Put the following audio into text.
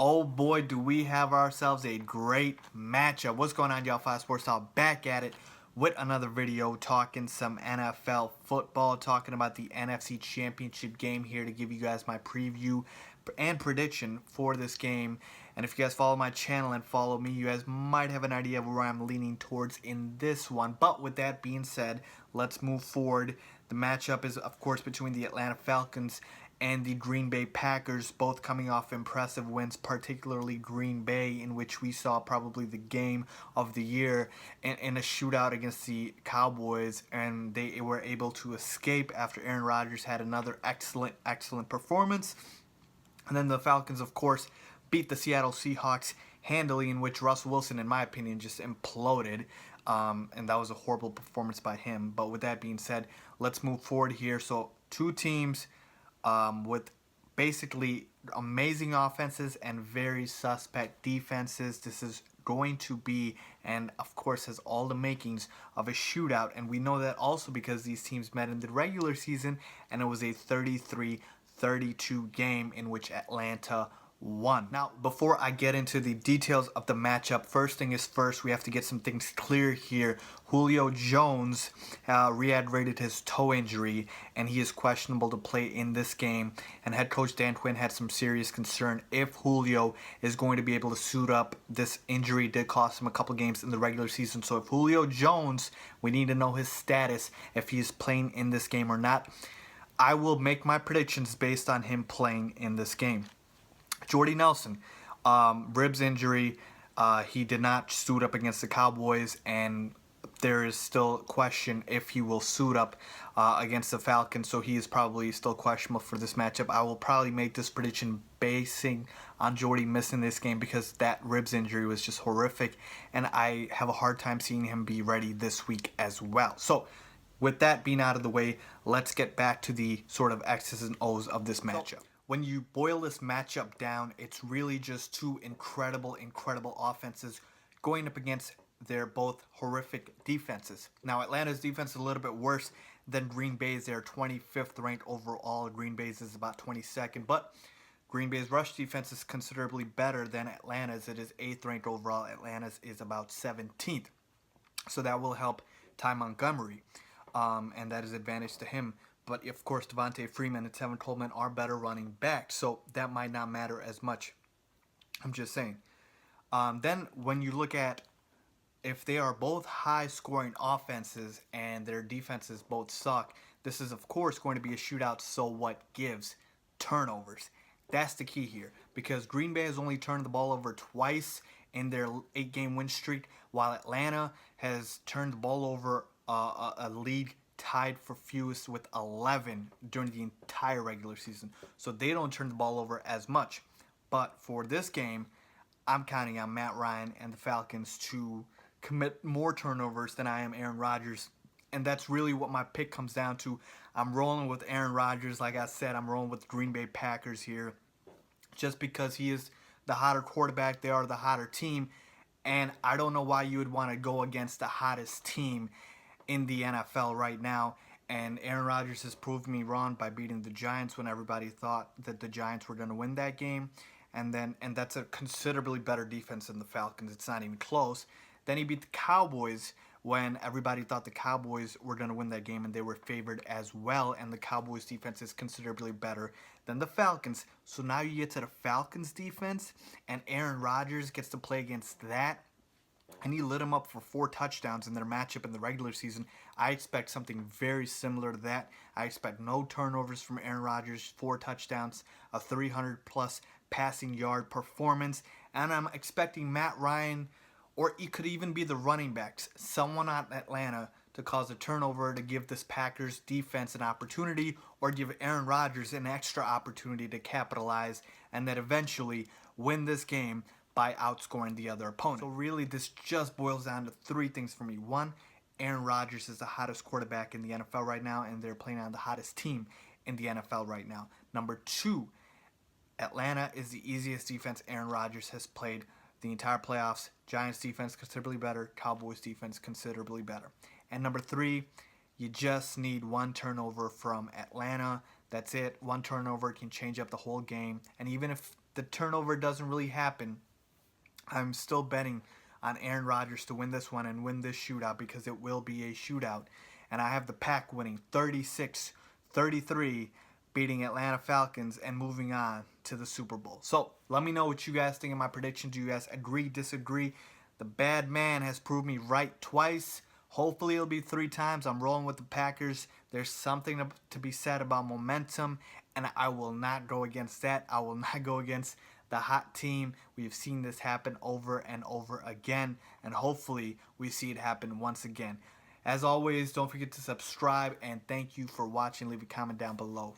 Oh boy, do we have ourselves a great matchup. What's going on, y'all? Five Sports Talk back at it with another video talking some NFL football, talking about the NFC Championship game here to give you guys my preview and prediction for this game. And if you guys follow my channel and follow me, you guys might have an idea of where I'm leaning towards in this one. But with that being said, let's move forward. The matchup is, of course, between the Atlanta Falcons and the Green Bay Packers, both coming off impressive wins, particularly Green Bay, in which we saw probably the game of the year in a shootout against the Cowboys, and they were able to escape after Aaron Rodgers had another excellent performance. And then the Falcons, of course, beat the Seattle Seahawks handily, in which Russell Wilson, in my opinion, just imploded. And that was a horrible performance by him. But with that being said, let's move forward here. So two teams with basically amazing offenses and very suspect defenses. This is going to be, and of course has all the makings of a shootout, and we know that also because these teams met in the regular season and it was a 33-32 game in which Atlanta won. Now, before I get into the details of the matchup, first thing is first, we have to get some things clear here. Julio Jones re-aggravated his toe injury, and he is questionable to play in this game. And head coach Dan Quinn had some serious concern if Julio is going to be able to suit up. This injury did cost him a couple games in the regular season. So if Julio Jones, we need to know his status, if he is playing in this game or not. I will make my predictions based on him playing in this game. Jordy Nelson, ribs injury. He did not suit up against the Cowboys, and there is still question if he will suit up against the Falcons, so he is probably still questionable for this matchup. I will probably make this prediction basing on Jordy missing this game because that ribs injury was just horrific, and I have a hard time seeing him be ready this week as well. So with that being out of the way, let's get back to the sort of X's and O's of this matchup. When you boil this matchup down, it's really just two incredible offenses going up against their both horrific defenses. Now, Atlanta's defense is a little bit worse than Green Bay's. They're 25th ranked overall. Green Bay's is about 22nd, but Green Bay's rush defense is considerably better than Atlanta's. It is 8th ranked overall. Atlanta's is about 17th. So that will help Ty Montgomery, and that is advantage to him. But, of course, Devontae Freeman and Tevin Coleman are better running backs, so that might not matter as much. I'm just saying. Then when you look at if they are both high-scoring offenses and their defenses both suck, this is, of course, going to be a shootout, so what gives? Turnovers. That's the key here because Green Bay has only turned the ball over twice in their 8-game win streak, while Atlanta has turned the ball over a league tied for fewest with 11 during the entire regular season. So they don't turn the ball over as much. But for this game, I'm counting on Matt Ryan and the Falcons to commit more turnovers than I am Aaron Rodgers. And that's really what my pick comes down to. I'm rolling with Aaron Rodgers. Like I said, I'm rolling with the Green Bay Packers here. Just because he is the hotter quarterback, they are the hotter team. And I don't know why you would want to go against the hottest team in the NFL right now, and Aaron Rodgers has proved me wrong by beating the Giants when everybody thought that the Giants were going to win that game, and that's a considerably better defense than the Falcons. It's not even close. Then he beat the Cowboys when everybody thought the Cowboys were going to win that game, and they were favored as well, and the Cowboys defense is considerably better than the Falcons. So now you get to the Falcons defense, and Aaron Rodgers gets to play against that, and he lit him up for 4 touchdowns in their matchup in the regular season. I expect something very similar to that. I expect no turnovers from Aaron Rodgers, 4 touchdowns, a 300-plus passing yard performance, and I'm expecting Matt Ryan, or it could even be the running backs, someone on Atlanta, to cause a turnover to give this Packers defense an opportunity or give Aaron Rodgers an extra opportunity to capitalize and then eventually win this game by outscoring the other opponent. So really, this just boils down to 3 things for me. 1, Aaron Rodgers is the hottest quarterback in the NFL right now, and they're playing on the hottest team in the NFL right now. Number 2, Atlanta is the easiest defense Aaron Rodgers has played the entire playoffs. Giants defense considerably better. Cowboys defense considerably better. And number 3, you just need 1 turnover from Atlanta. That's it. 1 turnover can change up the whole game. And even if the turnover doesn't really happen, I'm still betting on Aaron Rodgers to win this one and win this shootout because it will be a shootout. And I have the Pack winning 36-33, beating Atlanta Falcons and moving on to the Super Bowl. So let me know what you guys think of my prediction. Do you guys agree, disagree? The bad man has proved me right twice. Hopefully it'll be 3 times. I'm rolling with the Packers. There's something to be said about momentum, and I will not go against that. I will not go against the hot team. We've seen this happen over and over again, and hopefully we see it happen once again. As always, don't forget to subscribe, and thank you for watching. Leave a comment down below.